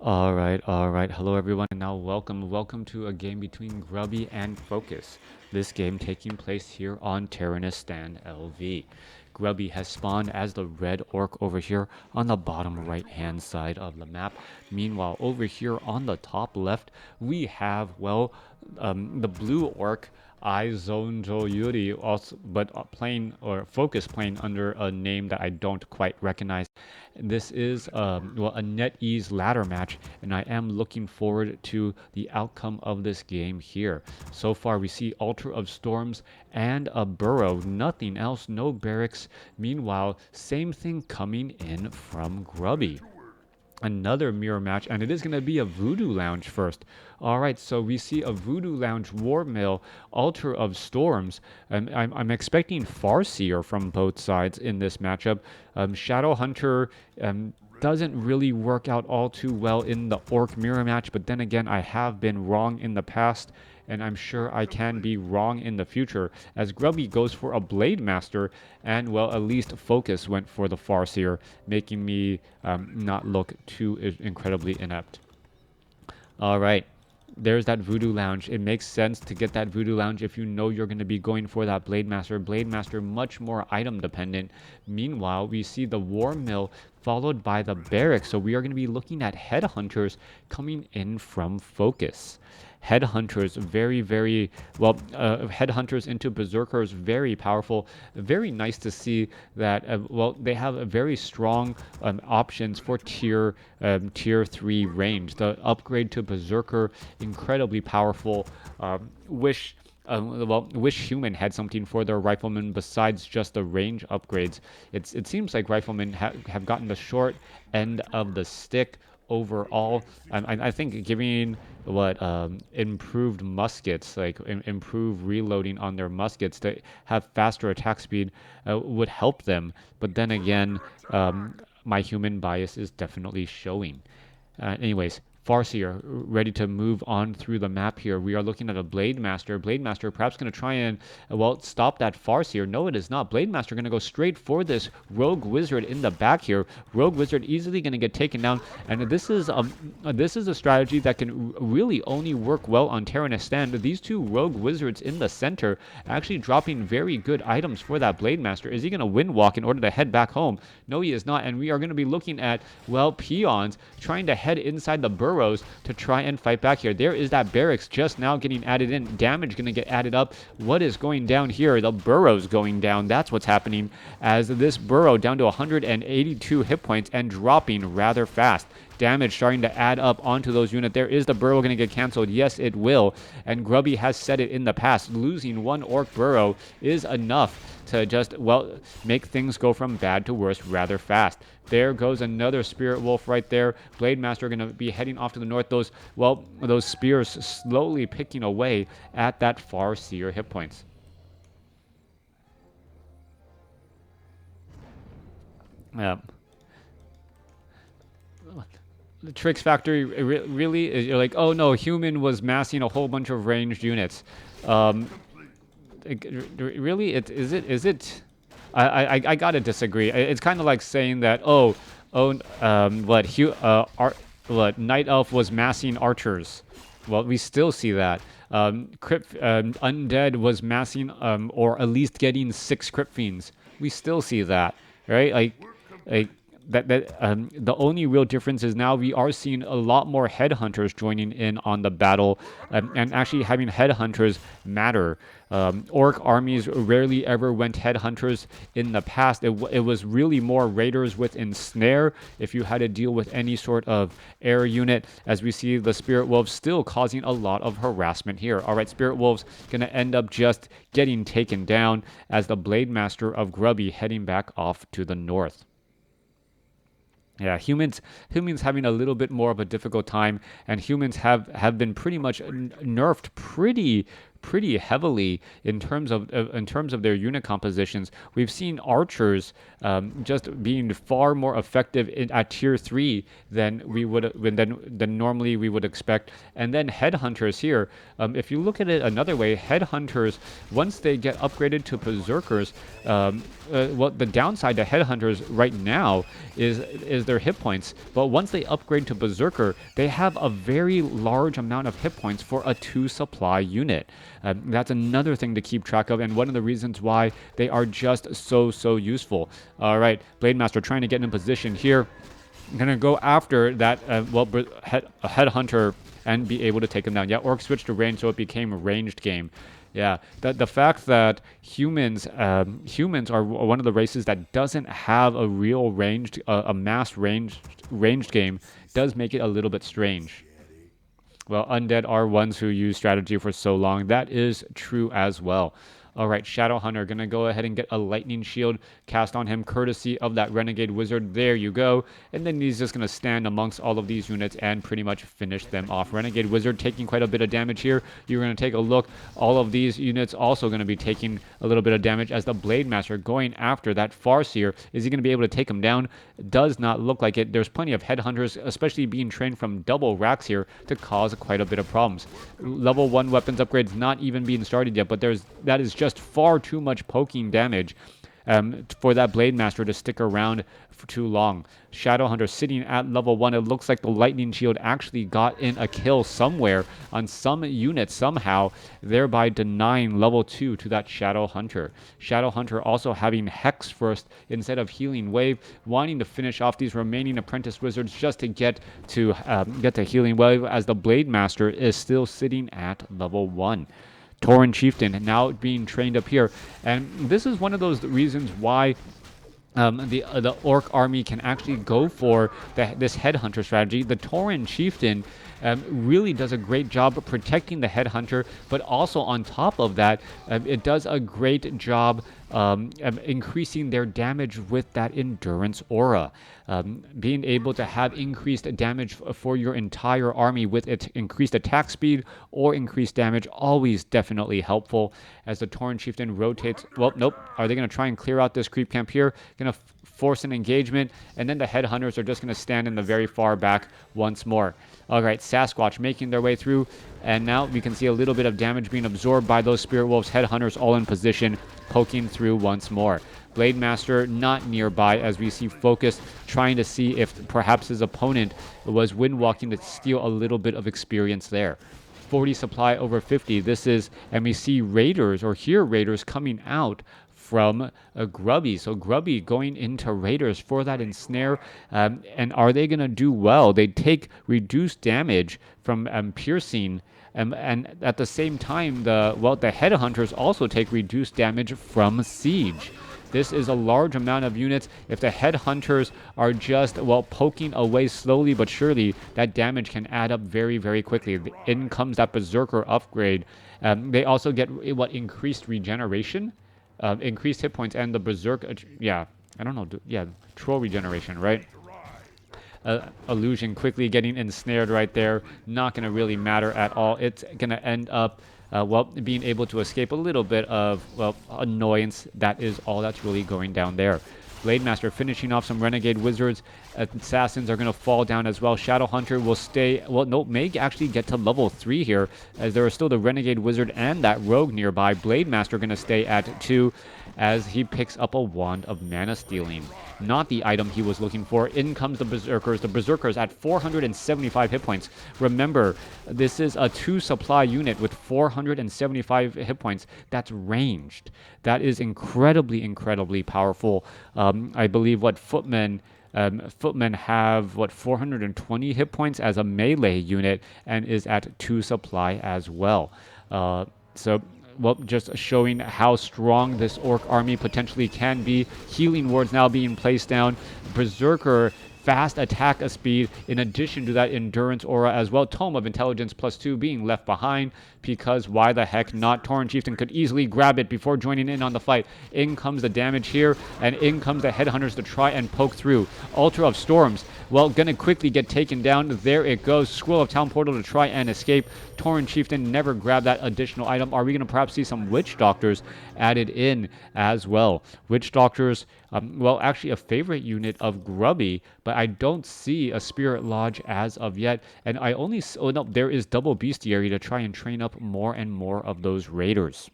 All right. Hello, everyone, and now welcome to a game between Grubby and Focus. This game taking place here on Terranistan LV. Grubby has spawned as the red orc over here on the bottom right-hand side of the map. Meanwhile, over here on the top left, we have, the blue orc Aizonjo Yuri, also, but playing or Focus playing under a name that I don't quite recognize. This is a NetEase ladder match, and I am looking forward to the outcome of this game here. So far, we see Altar of Storms and a burrow, nothing else, no barracks. Meanwhile, same thing coming in from Grubby. Another mirror match, and it is going to be a Voodoo Lounge first. All right, so we see a Voodoo Lounge War Mill, Altar of Storms. I'm expecting Farseer from both sides in this matchup. Shadow Hunter doesn't really work out all too well in the Orc mirror match, but then again, I have been wrong in the past, and I'm sure I can be wrong in the future, as Grubby goes for a Blade Master, and well, at least Focus went for the Farseer, making me not look too incredibly inept. All right. There's that Voodoo Lounge. It makes sense to get that Voodoo Lounge if you know you're going to be going for that Blade Master. Blade Master much more item dependent. Meanwhile, we see the War Mill followed by the Barracks. So we are going to be looking at Headhunters coming in from Focus. Headhunters, Headhunters into Berserkers, very powerful. Very nice to see that, they have a very strong options for tier 3 range. The upgrade to Berserker, incredibly powerful. Wish Human had something for their riflemen besides just the range upgrades. It seems like riflemen have gotten the short end of the stick overall. I think giving improved muskets, like improved reloading on their muskets to have faster attack speed would help them. But then again, my human bias is definitely showing. Anyways, Farseer ready to move on through the map here. We are looking at a Blade Master. Blade Master perhaps going to try and, stop that Farseer. No, it is not. Blade Master going to go straight for this Rogue Wizard in the back here. Rogue Wizard easily going to get taken down. And this is a strategy that can really only work well on Terranistan. These two Rogue Wizards in the center actually dropping very good items for that Blade Master. Is he going to wind walk in order to head back home? No, he is not. And we are going to be looking at, peons trying to head inside the burrow to try and fight back here. There is that barracks just now getting added in. Damage going to get added up. What is going down here? The burrow's going down. That's what's happening, as this burrow down to 182 hit points and dropping rather fast. Damage starting to add up onto those units. There is the burrow going to get canceled. Yes, it will. And Grubby has said it in the past. Losing one orc burrow is enough to just, make things go from bad to worse rather fast. There goes another Spirit Wolf right there. Blade Master going to be heading off to the north. Those spears slowly picking away at that Farseer hit points. Yeah. The Tricks Factory really, you're like, oh no, Human was massing a whole bunch of ranged units. Um, really, is it? I gotta disagree. It's kind of like saying that, what Night Elf was massing archers. Well, we still see that. Undead was massing, or at least getting 6 Crypt Fiends. We still see that, right? Like the only real difference is now we are seeing a lot more headhunters joining in on the battle, and actually having headhunters matter. Orc armies rarely ever went headhunters in the past. It was really more raiders with ensnare if you had to deal with any sort of air unit, as we see the Spirit Wolves still causing a lot of harassment here. All right, Spirit Wolves going to end up just getting taken down, as the Blade Master of Grubby heading back off to the north. Yeah, humans having a little bit more of a difficult time, and humans have been pretty much nerfed pretty heavily in terms of their unit compositions. We've seen archers just being far more effective at tier 3 than we would than normally we would expect. And then headhunters here, if you look at it another way, headhunters, once they get upgraded to berserkers, well, the downside to headhunters right now is their hit points. But once they upgrade to berserker, they have a very large amount of hit points for a 2 supply unit. That's another thing to keep track of, and one of the reasons why they are just so useful. All right, Blade Master trying to get in position here. I'm gonna go after that headhunter and be able to take him down. Yeah, Orc switched to range, so it became a ranged game. Yeah, the fact that humans are one of the races that doesn't have a real ranged, a mass ranged game does make it a little bit strange. Well, undead are ones who use strategy for so long. That is true as well. All right, Shadowhunter going to go ahead and get a lightning shield cast on him courtesy of that renegade wizard. There you go. And then he's just going to stand amongst all of these units and pretty much finish them off. Renegade wizard taking quite a bit of damage here. You're going to take a look. All of these units also going to be taking a little bit of damage as the Blade Master going after that Farseer. Is he going to be able to take him down? Does not look like it. There's plenty of headhunters, especially being trained from double racks here, to cause quite a bit of problems. Level 1 weapons upgrades not even being started yet, but that is just far too much poking damage for that Blade Master to stick around for too long. Shadowhunter sitting at level 1. It looks like the Lightning Shield actually got in a kill somewhere on some unit somehow, thereby denying level 2 to that Shadowhunter. Shadowhunter also having Hex first instead of Healing Wave, wanting to finish off these remaining Apprentice Wizards just to get to Healing Wave, as the Blade Master is still sitting at level 1. Tauren Chieftain now being trained up here, and this is one of those reasons why the Orc army can actually go for this Headhunter strategy. The Tauren Chieftain really does a great job of protecting the Headhunter, but also on top of that, it does a great job increasing their damage with that Endurance Aura. Being able to have increased damage for your entire army with its increased attack speed or increased damage, always definitely helpful. As the Tauren Chieftain rotates, well, nope, are they going to try and clear out this creep camp here? Going to force an engagement, and then the Headhunters are just going to stand in the very far back once more. All right, Sasquatch making their way through, and now we can see a little bit of damage being absorbed by those Spirit Wolves. Headhunters all in position, poking through once more. Blade Master not nearby, as we see Focus trying to see if perhaps his opponent was windwalking to steal a little bit of experience there. 40 supply over 50. This is, and we see Raiders, or hear Raiders coming out from Grubby. So Grubby going into Raiders for that ensnare. And are they going to do well? They take reduced damage from piercing. And at the same time, the Headhunters also take reduced damage from siege. This is a large amount of units. If the Headhunters are just, poking away slowly but surely, that damage can add up very quickly. In comes that Berserker upgrade. They also get, increased regeneration? Increased hit points, and the Berserk, troll regeneration, right? Illusion quickly getting ensnared right there. Not going to really matter at all. It's going to end up, being able to escape a little bit of, annoyance. That is all that's really going down there. Blade Master finishing off some Renegade Wizards. Assassins are going to fall down as well. Shadowhunter will stay, may actually get to level 3 here, as there are still the Renegade Wizard and that Rogue nearby. Blade Master going to stay at 2 as he picks up a Wand of Mana Stealing. Not the item he was looking for. In comes the Berserkers. The Berserkers at 475 hit points. Remember, this is a 2 supply unit with 475 hit points. That's ranged. That is incredibly powerful. I believe Footmen have 420 hit points as a melee unit and is at 2 supply as well. Just showing how strong this Orc army potentially can be. Healing wards now being placed down. Berserker fast attack speed in addition to that endurance aura as well. Tome of Intelligence +2 being left behind because why the heck not? Tauren Chieftain could easily grab it before joining in on the fight. In comes the damage here, and in comes the Headhunters to try and poke through. Altar of Storms, well, gonna quickly get taken down. There it goes. Scroll of Town Portal to try and escape. Tauren Chieftain never grabbed that additional item. Are we gonna perhaps see some Witch Doctors added in as well? Witch Doctors, well, actually a favorite unit of Grubby, but I don't see a Spirit Lodge as of yet. And I only, oh no, there is double Bestiary to try and train up more and more of those Raiders.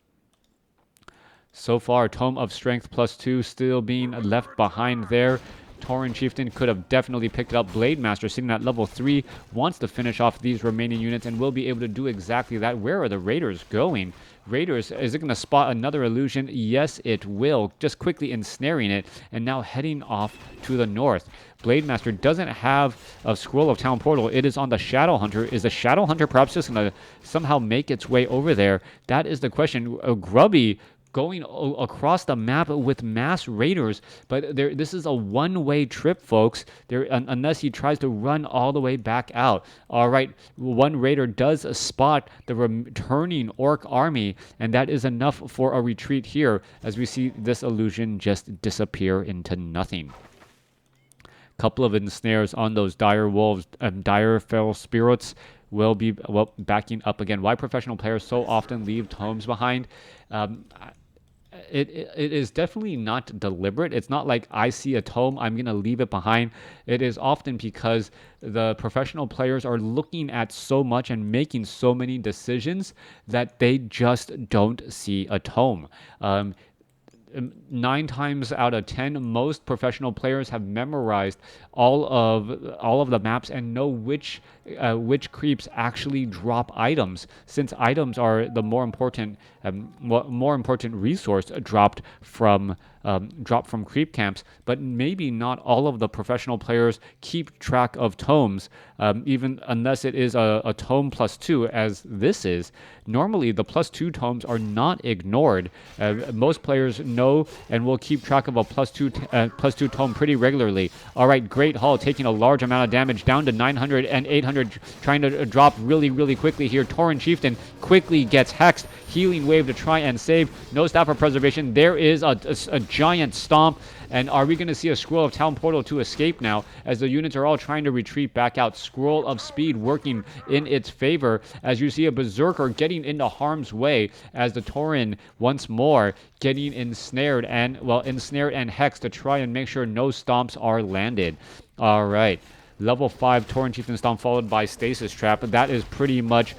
So far, Tome of Strength +2 still being left behind there. Tauren Chieftain could have definitely picked it up. Blade Master sitting at level 3 wants to finish off these remaining units and will be able to do exactly that. Where are the Raiders going? Raiders, is it going to spot another illusion? Yes, it will. Just quickly ensnaring it and now heading off to the north. Blade Master doesn't have a Scroll of Town Portal. It is on the Shadow Hunter. Is the Shadow Hunter perhaps just going to somehow make its way over there? That is the question. Grubby going across the map with mass raiders, but this is a one-way trip, folks. Unless he tries to run all the way back out. All right, one raider does spot the returning orc army, and that is enough for a retreat here as we see this illusion just disappear into nothing. Couple of ensnares on those dire wolves, dire fell spirits will be backing up again. Why professional players so often leave tomes behind? It is definitely not deliberate. It's not like I see a tome, I'm going to leave it behind. It is often because the professional players are looking at so much and making so many decisions that they just don't see a tome. 9 times out of 10, most professional players have memorized all of the maps and know which creeps actually drop items, since items are the more important resource dropped from creep camps. But maybe not all of the professional players keep track of tomes, even unless it is a tome +2, as this is. Normally, the +2 tomes are not ignored. Most players know and will keep track of a +2 tome pretty regularly. All right, Great Hall taking a large amount of damage, down to 900 and 800, trying to drop really quickly here. Tauren Chieftain quickly gets hexed. Healing Wave to try and save. No Staff of Preservation. There is a giant stomp. And are we going to see a Scroll of Town Portal to escape now, as the units are all trying to retreat back out? Scroll of Speed working in its favor, as you see a Berserker getting into harm's way, as the Tauren once more getting ensnared and hexed to try and make sure no stomps are landed. All right. Level 5 Tauren Chieftain Stomp followed by Stasis Trap. That is pretty much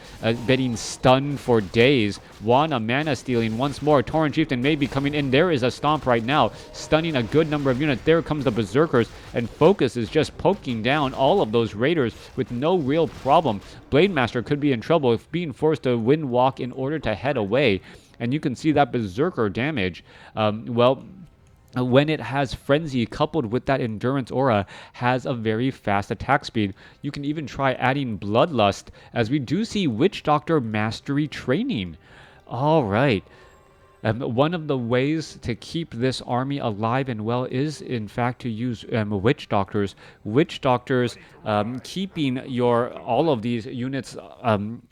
getting stunned for days. Wana mana stealing once more. Tauren Chieftain may be coming in. There is a Stomp right now, stunning a good number of units. There comes the Berserkers, and Focus is just poking down all of those Raiders with no real problem. Blade Master could be in trouble if being forced to wind walk in order to head away. And you can see that Berserker damage, when it has Frenzy coupled with that Endurance Aura, has a very fast attack speed. You can even try adding Bloodlust, as we do see Witch Doctor Mastery training. All right. One of the ways to keep this army alive and well is, in fact, to use Witch Doctors. Witch Doctors keeping all of these units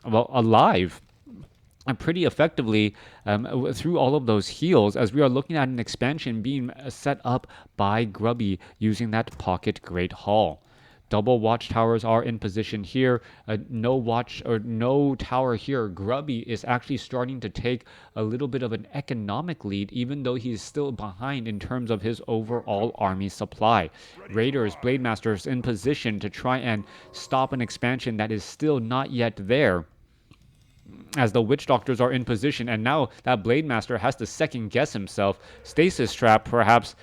alive pretty effectively through all of those heals, as we are looking at an expansion being set up by Grubby using that Pocket Great Hall. Double watchtowers are in position here. No tower here. Grubby is actually starting to take a little bit of an economic lead, even though he's still behind in terms of his overall army supply. Raiders, Blade Masters in position to try and stop an expansion that is still not yet there, as the Witch Doctors are in position, and now that Blade Master has to second guess himself. Stasis Trap, perhaps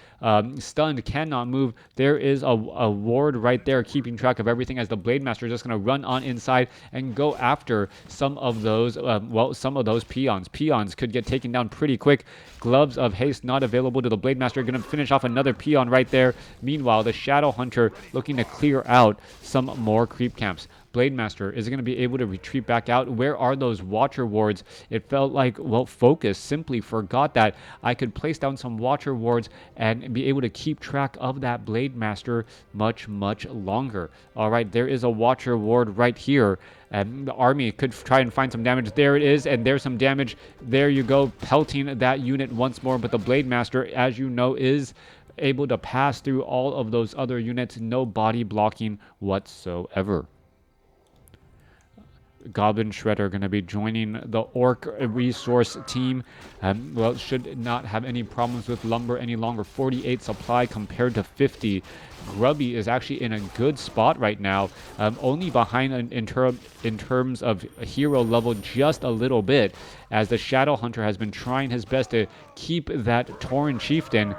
stunned, cannot move. There is a ward right there keeping track of everything, as the Blade Master is just going to run on inside and go after some of those peons. Peons could get taken down pretty quick. Gloves of Haste not available to the Blade Master, going to finish off another peon right there. Meanwhile, the Shadow Hunter looking to clear out some more creep camps. Blade Master, is it going to be able to retreat back out? Where are those Watcher Wards? It felt like, well, Focus simply forgot that I could place down some Watcher Wards and be able to keep track of that Blade Master much longer. All right, there is a Watcher Ward right here. And the army could try and find some damage. There it is, and there's some damage. There you go, pelting that unit once more. But the Blade Master, as you know, is able to pass through all of those other units. No body blocking whatsoever. Goblin Shredder going to be joining the Orc resource team. Well, should not have any problems with lumber any longer. 48 supply compared to 50. Grubby is actually in a good spot right now, only behind in terms of hero level just a little bit, as the Shadow Hunter has been trying his best to keep that Tauren Chieftain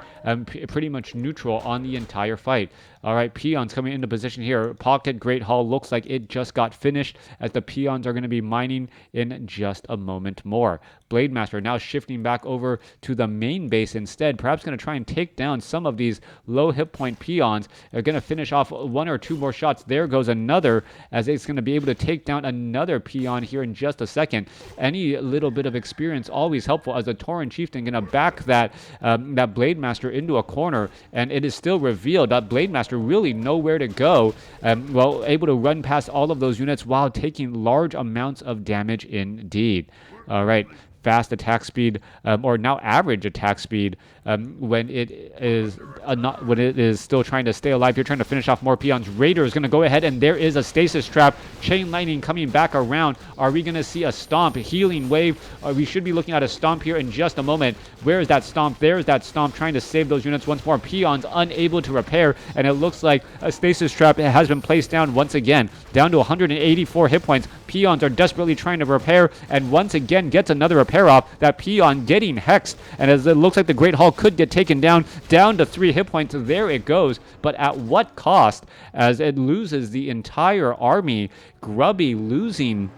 pretty much neutral on the entire fight. All right, Peons coming into position here. Pocket Great Hall looks like it just got finished, as the Peons are going to be mining in just a moment more. Blade Master now shifting back over to the main base instead, perhaps going to try and take down some of these low hit point Peons. They're going to finish off one or two more shots. There goes another, as it's going to be able to take down another Peon here in just a second. Any little bit of experience always helpful, as the Tauren Chieftain going to back that that Blade Master into a corner, and it is still revealed that Blade Master really nowhere to go. Well, able to run past all of those units while taking large amounts of damage indeed. All right. Fast attack speed, or now average attack speed, when it is still trying to stay alive. You're trying to finish off more Peons. Raider is going to go ahead, and there is a stasis trap. Chain lightning coming back around. Are we going to see a stomp? Healing wave. We should be looking at a stomp here in just a moment. Where is that stomp? There's that stomp trying to save those units once more. Peons unable to repair, and it looks like a stasis trap has been placed down once again. Down to 184 hit points. Peons are desperately trying to repair, and once again gets another repair off. That Peon getting hexed, and as it looks like the Great Hall could get taken down to 3 hit points. There it goes, but at what cost, as it loses the entire army. Grubby losing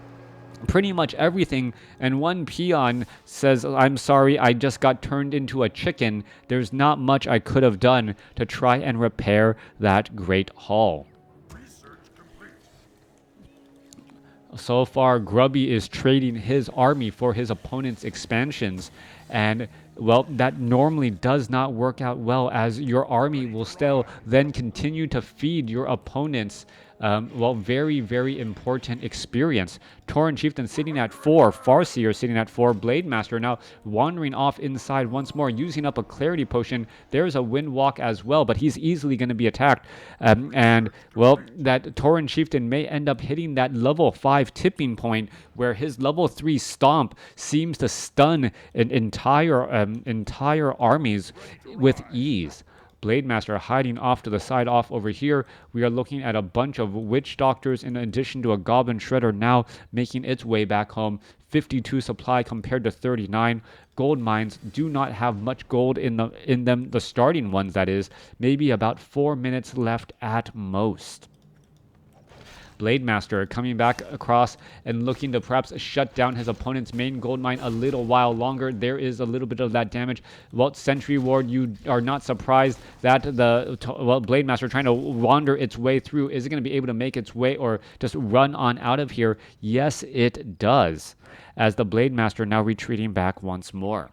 pretty much everything, and one Peon says, I'm sorry, I just got turned into a chicken. There's not much I could have done to try and repair that Great Hall. So far, Grubby is trading his army for his opponent's expansions, and well, that normally does not work out well, as your army will still then continue to feed your opponent's very important experience. Tauren Chieftain sitting at 4, Farseer sitting at 4, Blade Master now wandering off inside once more, using up a Clarity Potion. There's a Windwalk as well, but he's easily going to be attacked. And, well, that Tauren Chieftain may end up hitting that level 5 tipping point, where his level 3 Stomp seems to stun an entire armies with ease. Blade Master hiding off to the side off over here. We are looking at a bunch of Witch Doctors in addition to a Goblin Shredder now making its way back home. 52 supply compared to 39. Gold mines do not have much gold in them, the starting ones that is. Maybe about 4 minutes left at most. Blade Master coming back across and looking to perhaps shut down his opponent's main gold mine a little while longer. There is a little bit of that damage. Well, Sentry Ward, you are not surprised that the Blade Master trying to wander its way through. Is it going to be able to make its way or just run on out of here? Yes, it does, as the Blade Master now retreating back once more.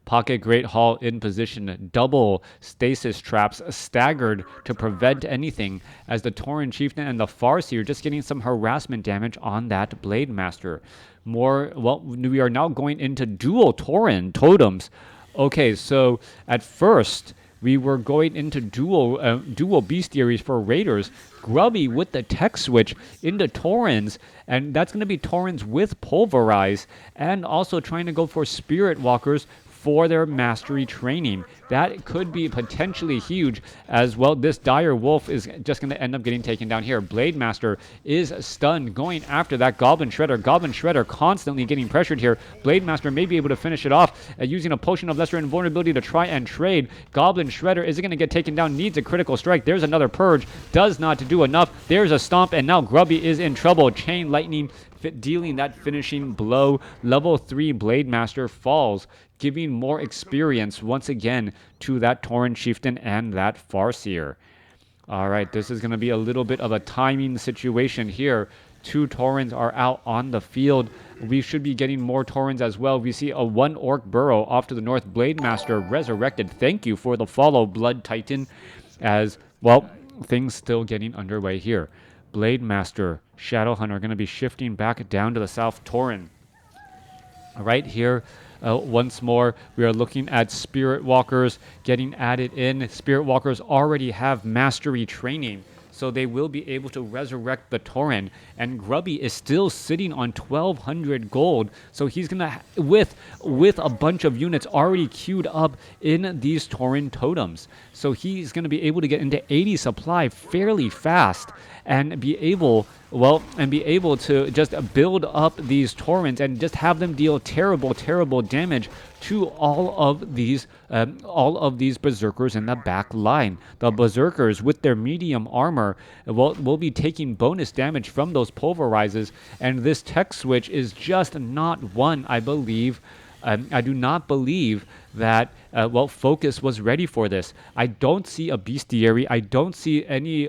Pocket Great Hall in position, double stasis traps staggered to prevent anything, as the Tauren Chieftain and the Farseer just getting some harassment damage on that Blade Master. We are now going into dual Tauren totems. Okay, so at first we were going into dual bestiaries for raiders. Grubby with the tech switch into Taurens, and that's going to be Taurens with Pulverize, and also trying to go for Spirit Walkers for their mastery training. That could be potentially huge, as well. This Dire Wolf is just going to end up getting taken down here. Blade Master is stunned, going after that Goblin Shredder. Goblin Shredder constantly getting pressured here. Blade Master may be able to finish it off using a Potion of Lesser Invulnerability to try and trade. Goblin Shredder is going to get taken down, needs a critical strike. There's another Purge, does not do enough. There's a Stomp, and now Grubby is in trouble. Chain Lightning dealing that finishing blow. Level 3 Blade Master falls, giving more experience once again to that Tauren Chieftain and that Farseer. All right, this is going to be a little bit of a timing situation here. 2 Taurens are out on the field. We should be getting more Taurens as well. We see a 1 Orc Burrow off to the north. Blade Master resurrected. Thank you for the follow, Blood Titan. As, well, things still getting underway here. Blade Master, Shadowhunter are going to be shifting back down to the south. Tauren right here. Once more, we are looking at Spirit Walkers getting added in. Spirit Walkers already have mastery training, so they will be able to resurrect the Tauren. And Grubby is still sitting on 1,200 gold, so he's gonna, with a bunch of units already queued up in these Tauren totems, so he's gonna be able to get into 80 supply fairly fast and be able to just build up these Taurens and just have them deal terrible damage to all of these berserkers in the back line. The berserkers with their medium armor will be taking bonus damage from those pulverizes, and this tech switch is just not one, I believe. I do not believe that Focus was ready for this. I don't see a bestiary. I don't see any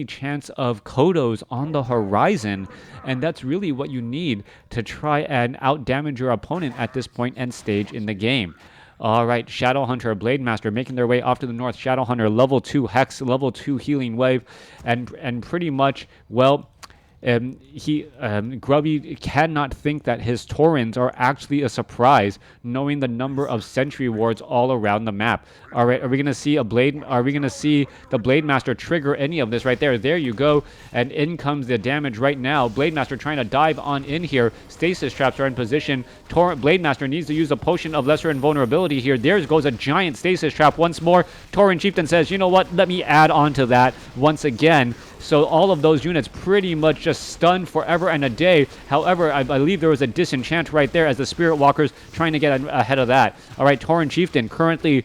chance of Kodos on the horizon, and that's really what you need to try and outdamage your opponent at this point and stage in the game. All right, Shadowhunter, Blade Master making their way off to the north. Shadowhunter, level 2 Hex, level 2 Healing Wave, and pretty much, well, Grubby cannot think that his Taurens are actually a surprise, knowing the number of sentry wards all around the map. All right, are we gonna see the Blade Master trigger any of this right there? There you go, and in comes the damage right now. Blade Master trying to dive on in here. Stasis traps are in position. Blade Master needs to use a potion of lesser invulnerability here. There goes a giant stasis trap once more. Tauren Chieftain says, you know what? Let me add on to that once again. So all of those units pretty much just stunned forever and a day. However, I believe there was a disenchant right there as the Spirit Walkers trying to get ahead of that. All right, Tauren Chieftain currently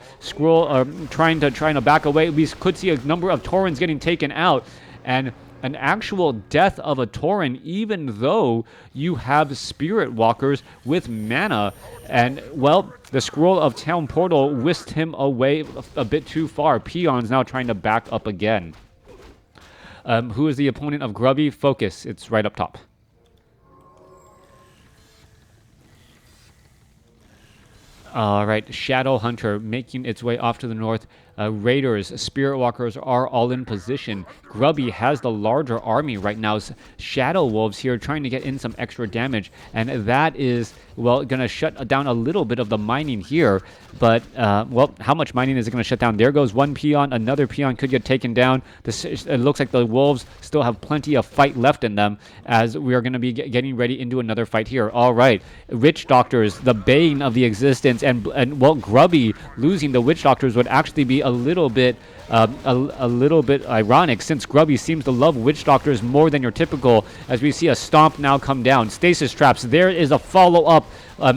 trying to back away. We could see a number of Taurens getting taken out, and an actual death of a Tauren, even though you have Spirit Walkers with mana. And, well, the Scroll of Town Portal whisked him away a bit too far. Peon's now trying to back up again. Who is the opponent of Grubby? Focus. It's right up top. All right, Shadowhunter making its way off to the north. Raiders, Spirit Walkers are all in position. Grubby has the larger army right now. Shadow Wolves here trying to get in some extra damage, and that is, well, going to shut down a little bit of the mining here. But, well, how much mining is it going to shut down? There goes one peon. Another peon could get taken down. It looks like the Wolves still have plenty of fight left in them, as we are going to be getting ready into another fight here. All right, Witch Doctors, the bane of the existence, and well, Grubby losing the Witch Doctors would actually be a little bit ironic, since Grubby seems to love Witch Doctors more than your typical, as we see a stomp now come down. Stasis traps, there is a follow-up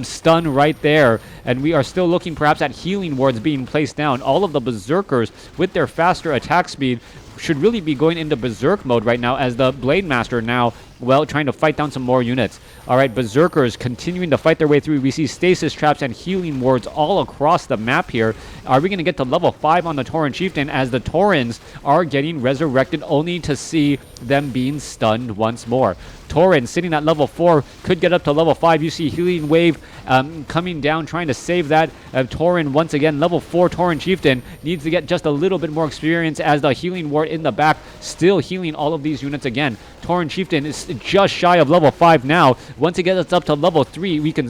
stun right there, and we are still looking perhaps at healing wards being placed down. All of the berserkers with their faster attack speed should really be going into berserk mode right now, as the Blade Master now, well, trying to fight down some more units. All right, berserkers continuing to fight their way through. We see stasis traps and healing wards all across the map here. Are we going to get to level 5 on the Tauren Chieftain, as the Taurens are getting resurrected, only to see them being stunned once more? Tauren sitting at level 4 could get up to level 5. You see healing wave coming down, trying to save that. Tauren once again, level 4 Tauren Chieftain needs to get just a little bit more experience, as the healing ward in the back still healing all of these units again. Tauren Chieftain is just shy of level 5 now. Once it gets up to level 3, we can,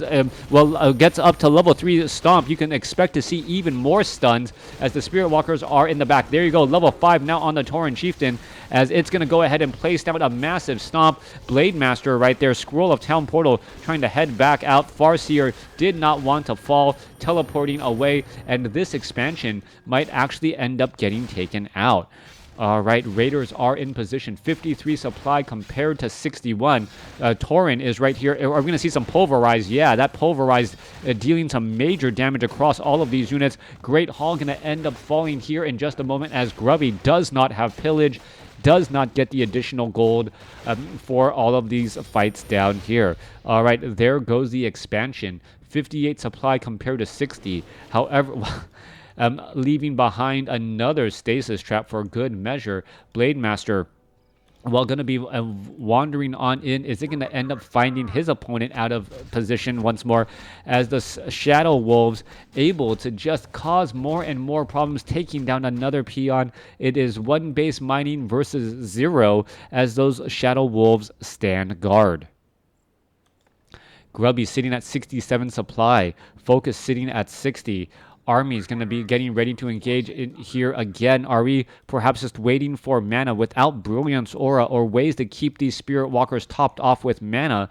gets up to level 3 Stomp, you can expect to see even more stuns, as the Spirit Walkers are in the back. There you go, level 5 now on the Tauren Chieftain, as it's going to go ahead and place down a massive Stomp. Blade Master right there, Scroll of Town Portal trying to head back out. Farseer did not want to fall, teleporting away, and this expansion might actually end up getting taken out. All right, Raiders are in position. 53 supply compared to 61. Tauren is right here. Are we going to see some pulverized? Yeah, that pulverized dealing some major damage across all of these units. Great Hall going to end up falling here in just a moment, as Grubby does not have pillage, does not get the additional gold for all of these fights down here. All right, there goes the expansion. 58 supply compared to 60. However... leaving behind another stasis trap for good measure. Blade Master, well, going to be wandering on in. Is it going to end up finding his opponent out of position once more, as the Shadow Wolves able to just cause more and more problems, taking down another peon. It is one base mining versus 0 as those Shadow Wolves stand guard. Grubby sitting at 67 supply. Focus sitting at 60. Army is going to be getting ready to engage in here again. Are we perhaps just waiting for mana without Brilliance Aura or ways to keep these Spirit Walkers topped off with mana?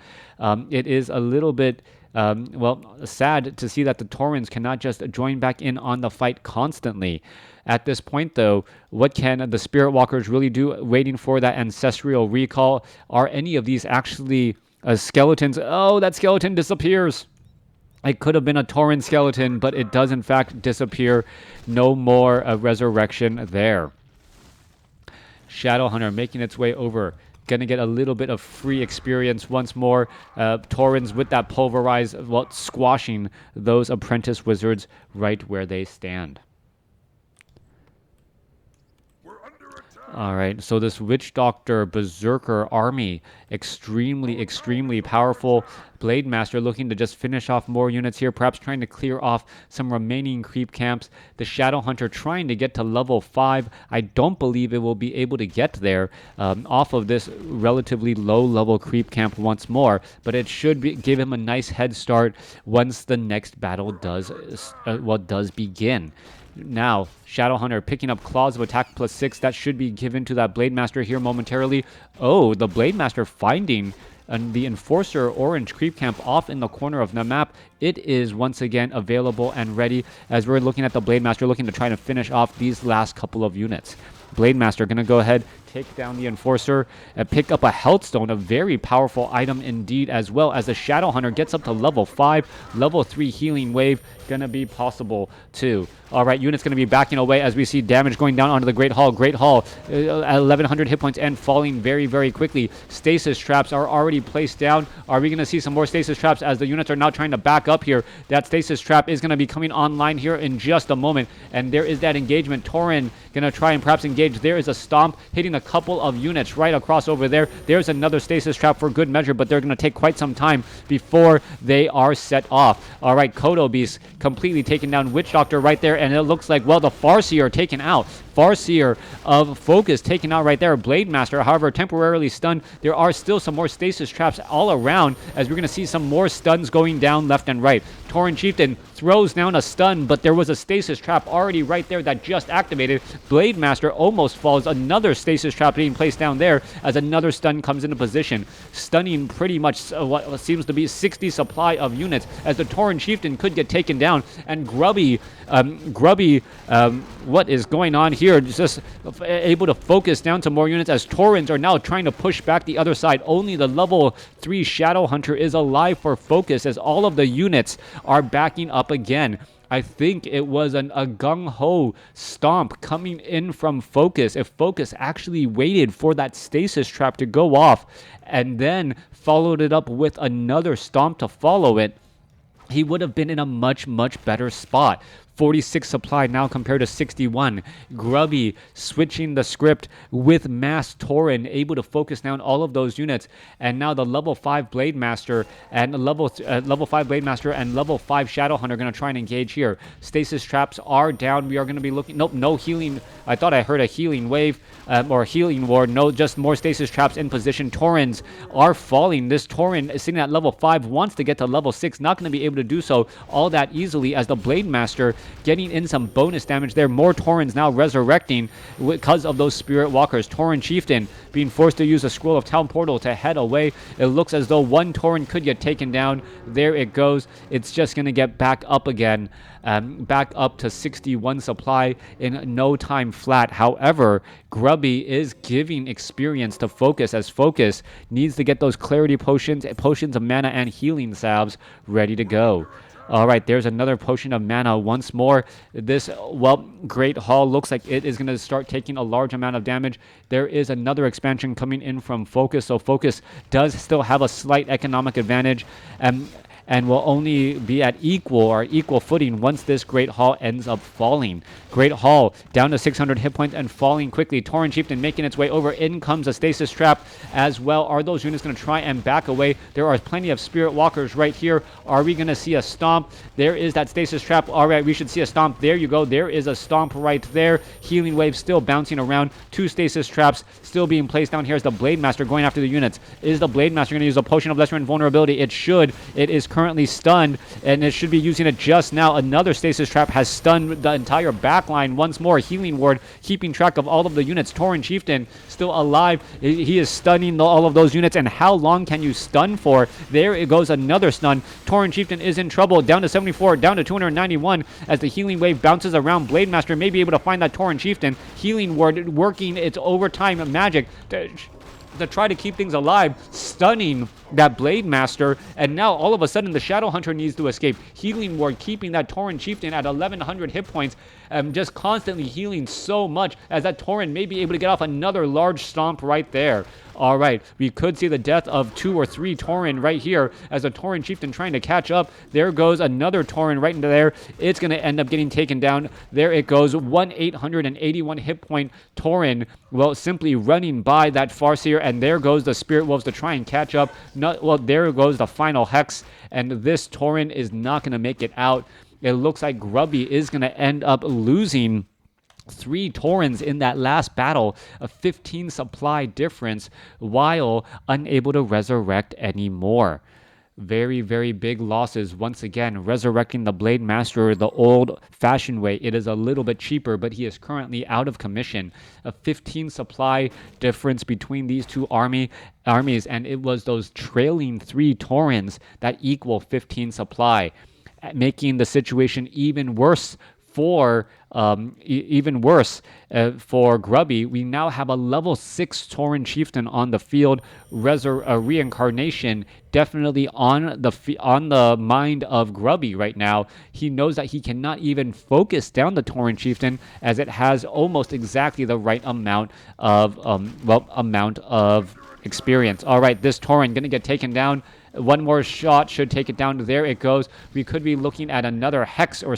It is a little bit, well, sad to see that the Taurens cannot just join back in on the fight constantly. At this point, though, what can the Spirit Walkers really do waiting for that Ancestral Recall? Are any of these actually skeletons? Oh, that skeleton disappears. It could have been a Tauren skeleton, but it does in fact disappear. No more resurrection there. Shadowhunter making its way over. Gonna get a little bit of free experience once more. Taurens with that pulverize, well, squashing those apprentice wizards right where they stand. All right, so this Witch Doctor Berserker army, extremely powerful. Blade Master looking to just finish off more units here, perhaps trying to clear off some remaining creep camps. The Shadow Hunter trying to get to level 5. I don't believe it will be able to get there off of this relatively low-level creep camp once more, but it should give him a nice head start once the next battle does begin. Now, Shadowhunter picking up Claws of Attack +6. That should be given to that Blade Master here momentarily. Oh, the Blade Master finding the Enforcer Orange Creep Camp off in the corner of the map. It is once again available and ready as we're looking at the Blade Master looking to try to finish off these last couple of units. Blade Master going to go ahead, take down the Enforcer, and pick up a Healthstone, a very powerful item indeed, as well as the Shadowhunter gets up to level 5. Level 3 Healing Wave going to be possible too. All right, units going to be backing away as we see damage going down onto the Great Hall. Great Hall, 1,100 hit points and falling very quickly. Stasis traps are already placed down. Are we going to see some more stasis traps as the units are now trying to back up here? That stasis trap is going to be coming online here in just a moment, and there is that engagement. Tauren going to try and perhaps engage. There is a stomp hitting a couple of units right across over there. There's another stasis trap for good measure, but they're going to take quite some time before they are set off. All right, Kodo Beast completely taking down Witch Doctor right there, and it looks like, well, the Farseer taken out. Farseer of Focus taken out right there. Blade Master, however, temporarily stunned. There are still some more stasis traps all around as we're going to see some more stuns going down left and right. Tauren Chieftain throws down a stun, but there was a stasis trap already right there that just activated. Blade Master almost falls. Another stasis trap being placed down there as another stun comes into position, stunning pretty much what seems to be 60 supply of units as the Tauren Chieftain could get taken down. And Grubby, what is going on here? Just able to focus down to more units as Taurens are now trying to push back the other side. Only the level 3 Shadowhunter is alive for Focus as all of the units are backing up again. I think it was a gung-ho stomp coming in from Focus. If Focus actually waited for that stasis trap to go off and then followed it up with another stomp to follow it, he would have been in a much better spot. 46 supply now compared to 61. Grubby switching the script with Mass Tauren, able to focus down all of those units. And now the level 5 Blade Master and level 5 Blade Master and level 5 Shadowhunter are going to try and engage here. Stasis traps are down. We are going to be looking... Nope, no healing. I thought I heard a healing wave or a healing ward. No, just more stasis traps in position. Taurens are falling. This Tauren is sitting at level 5, wants to get to level 6. Not going to be able to do so all that easily as the Blade Master getting in some bonus damage there. More Taurens now resurrecting because of those Spirit Walkers. Tauren Chieftain being forced to use a Scroll of Town Portal to head away. It looks as though one Tauren could get taken down. There it goes. It's just going to get back up again. Back up to 61 supply in no time flat. However, Grubby is giving experience to Focus as Focus needs to get those clarity potions of mana and healing salves ready to go. All right, there's another potion of mana once more. This, well, Great Hall looks like it is going to start taking a large amount of damage. There is another expansion coming in from Focus, so Focus does still have a slight economic advantage. and will only be at equal footing once this Great Hall ends up falling. Great Hall down to 600 hit points and falling quickly. Tauren Chieftain making its way over. In comes a stasis trap as well. Are those units going to try and back away? There are plenty of Spirit Walkers right here. Are we going to see a stomp? There is that stasis trap. All right, we should see a stomp. There you go. There is a stomp right there. Healing wave still bouncing around. 2 stasis traps still being placed down here as the Blade Master going after the units. Is the Blade Master going to use a potion of lesser invulnerability? It should. It is currently stunned, and it should be using it just now. Another stasis trap has stunned the entire back line once more. Healing ward keeping track of all of the units. Tauren Chieftain still alive. He is stunning all of those units, and how long can you stun for? There it goes, another stun. Tauren Chieftain is in trouble. Down to 74, down to 291 as the healing wave bounces around. Blade Master may be able to find that Tauren Chieftain. Healing ward working its overtime magic to try to keep things alive, stunning that Blade Master, and now all of a sudden the Shadow Hunter needs to escape. Healing ward keeping that Tauren Chieftain at 1100 hit points, just constantly healing so much as that Tauren may be able to get off another large stomp right there. All right, we could see the death of 2 or 3 Tauren right here as a Tauren Chieftain trying to catch up. There goes another Tauren right into there. It's going to end up getting taken down. There it goes, 881 hit point Tauren, well, simply running by that Farseer, and there goes the Spirit Wolves to try and catch up. Well, there goes the final Hex, and this Tauren is not going to make it out. It looks like Grubby is going to end up losing 3 Taurens in that last battle, a 15 supply difference, while unable to resurrect anymore. Very, very big losses. Once again, resurrecting the Blade Master the old-fashioned way. It is a little bit cheaper, but he is currently out of commission. A 15 supply difference between these two armies, and it was those trailing 3 Taurens that equal 15 supply, making the situation even worse for Grubby. We now have a level 6 Tauren Chieftain on the field. Reincarnation definitely on the mind of Grubby right now. He knows that he cannot even focus down the Tauren Chieftain, as it has almost exactly the right amount of experience. All right, this Tauren gonna get taken down. One more shot should take it down. There it goes. We could be looking at another Hex or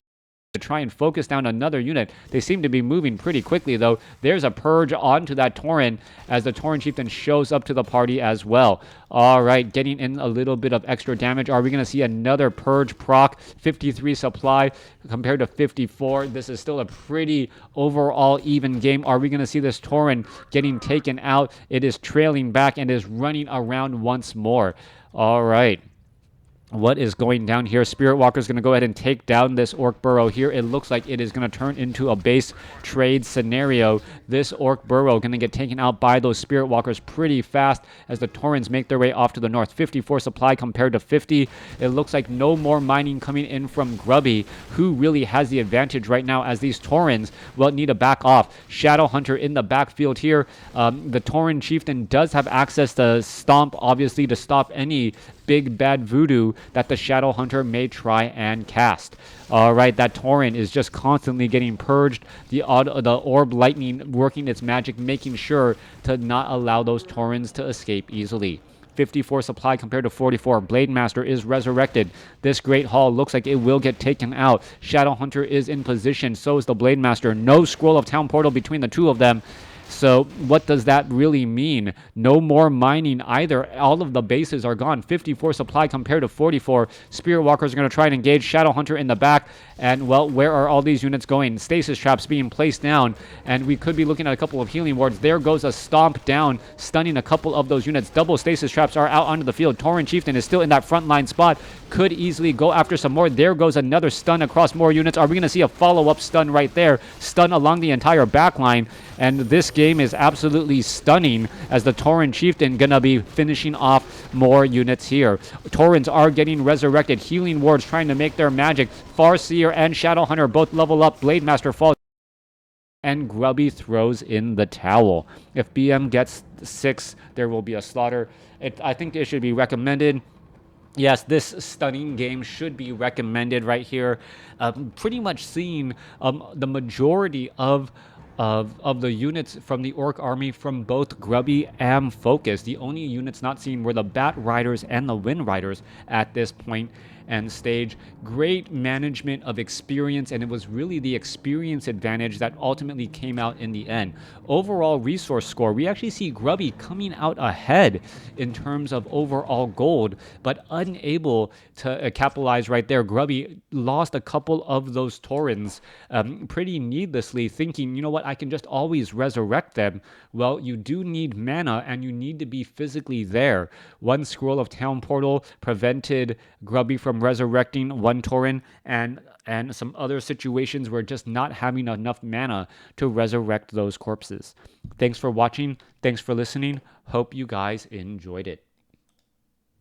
to try and focus down another unit. They seem to be moving pretty quickly, though. There's a purge onto that Tauren as the Tauren Chieftain shows up to the party as well. All right, getting in a little bit of extra damage. Are we going to see another purge proc? 53 supply compared to 54. This is still a pretty overall even game. Are we going to see this Tauren getting taken out? It is trailing back and is running around once more. All right. What is going down here? Spirit Walker is going to go ahead and take down this Orc Burrow here. It looks like it is going to turn into a base trade scenario. This Orc Burrow going to get taken out by those Spirit Walkers pretty fast as the Taurens make their way off to the north. 54 supply compared to 50. It looks like no more mining coming in from Grubby, who really has the advantage right now, as these Taurens will need to back off. Shadow Hunter in the backfield here. The Tauren Chieftain does have access to Stomp, obviously, to stop any big bad voodoo that the Shadow Hunter may try and cast. All right, that Tauren is just constantly getting purged. The Orb Lightning working its magic, making sure to not allow those Taurens to escape easily. 54 supply compared to 44. Blade Master is resurrected. This Great Hall looks like it will get taken out. Shadow Hunter is in position. So is the Blade Master. No Scroll of Town Portal between the two of them. So what does that really mean? No more mining either. All of the bases are gone. 54 supply compared to 44. Spirit Walkers are going to try and engage Shadow Hunter in the back. And, well, where are all these units going? Stasis traps being placed down. And we could be looking at a couple of healing wards. There goes a stomp down, stunning a couple of those units. Double stasis traps are out onto the field. Tauren Chieftain is still in that frontline spot. Could easily go after some more. There goes another stun across more units. Are we going to see a follow-up stun right there? Stun along the entire back line. And this game is absolutely stunning, as the Tauren Chieftain gonna be finishing off more units here. Taurens are getting resurrected. Healing wards trying to make their magic. Farseer and Shadow Hunter both level up. Blade Master falls, and Grubby throws in the towel. If BM gets 6, there will be a slaughter. I think it should be recommended. Yes, this stunning game should be recommended right here. Pretty much seeing the majority of the units from the Orc army from both Grubby and Focus. The only units not seen were the Bat Riders and the Wind Riders at this point. end stage. Great management of experience, and it was really the experience advantage that ultimately came out in the end. Overall resource score, we actually see Grubby coming out ahead in terms of overall gold, but unable to capitalize right there. Grubby lost a couple of those Taurens pretty needlessly, thinking, you know what, I can just always resurrect them. Well, you do need mana, and you need to be physically there. One scroll of Town Portal prevented Grubby from resurrecting one Tauren, and some other situations where just not having enough mana to resurrect those corpses. Thanks for watching. Thanks for listening. Hope you guys enjoyed it.